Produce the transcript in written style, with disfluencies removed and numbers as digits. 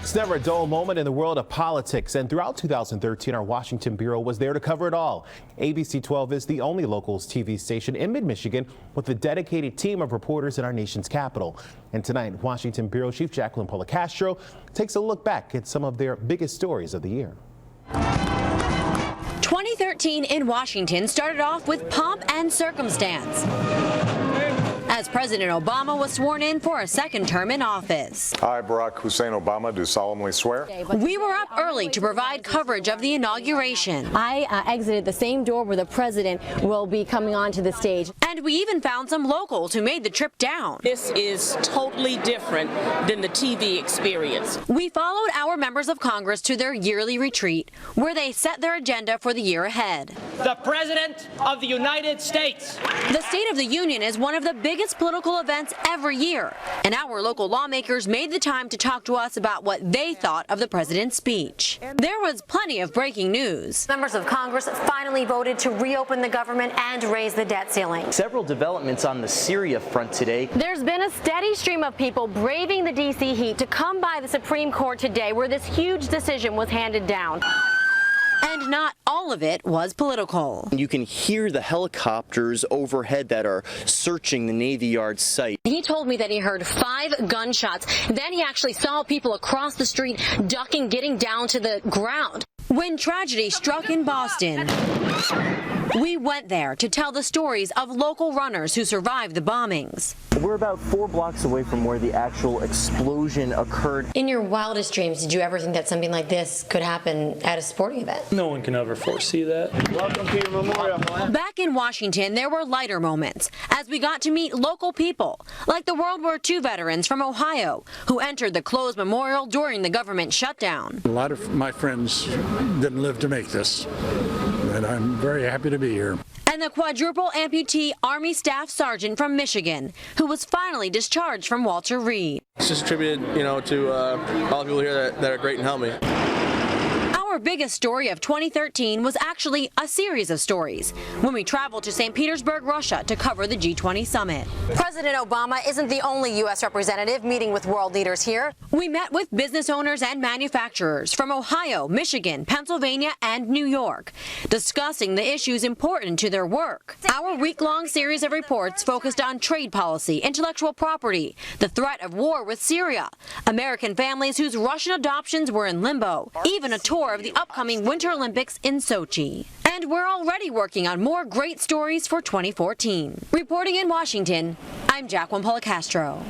It's never a dull moment in the world of politics, and throughout 2013, our Washington bureau was there to cover it all. ABC 12 is the only locals TV station in mid-Michigan with a dedicated team of reporters in our nation's capital. And tonight, Washington bureau chief Jacqueline Policastro takes a look back at some of their biggest stories of the year. 2013 in Washington started off with pomp and circumstance as President Obama was sworn in for a second term in office. I, Barack Hussein Obama, do solemnly swear. We were up early to provide coverage of the inauguration. I exited the same door where the president will be coming onto the stage. And we even found some locals who made the trip down. This is totally different than the TV experience. We followed our members of Congress to their yearly retreat, where they set their agenda for the year ahead. The President of the United States. The State of the Union is one of the biggest political events every year, and our local lawmakers made the time to talk to us about what they thought of the president's speech. There was plenty of breaking news. Members of Congress finally voted to reopen the government and raise the debt ceiling. Several developments on the Syria front today. There's been a steady stream of people braving the D.C. heat to come by the Supreme Court today, where this huge decision was handed down. And not all of it was political. You can hear the helicopters overhead that are searching the Navy Yard site. He told me that he heard 5 gunshots. Then he actually saw people across the street ducking, getting down to the ground. When tragedy struck in Boston, we went there to tell the stories of local runners who survived the bombings. We're about 4 blocks away from where the actual explosion occurred. In your wildest dreams, did you ever think that something like this could happen at a sporting event? No one can ever foresee that. Welcome to your memorial. Back in Washington, there were lighter moments as we got to meet local people, like the World War II veterans from Ohio who entered the closed memorial during the government shutdown. A lot of my friends didn't live to make this, and I'm very happy to be here. And the quadruple amputee Army Staff Sergeant from Michigan, who was finally discharged from Walter Reed. It's just attributed, to all the people here that are great and help me. Our biggest story of 2013 was actually a series of stories when we traveled to St. Petersburg, Russia to cover the G20 summit. President Obama isn't the only U.S. representative meeting with world leaders here. We met with business owners and manufacturers from Ohio, Michigan, Pennsylvania, and New York, discussing the issues important to their work. Our week-long series of reports focused on trade policy, intellectual property, the threat of war with Syria, American families whose Russian adoptions were in limbo, even a tour of the upcoming Winter Olympics in Sochi. And we're already working on more great stories for 2014. Reporting in Washington, I'm Jacqueline Policastro.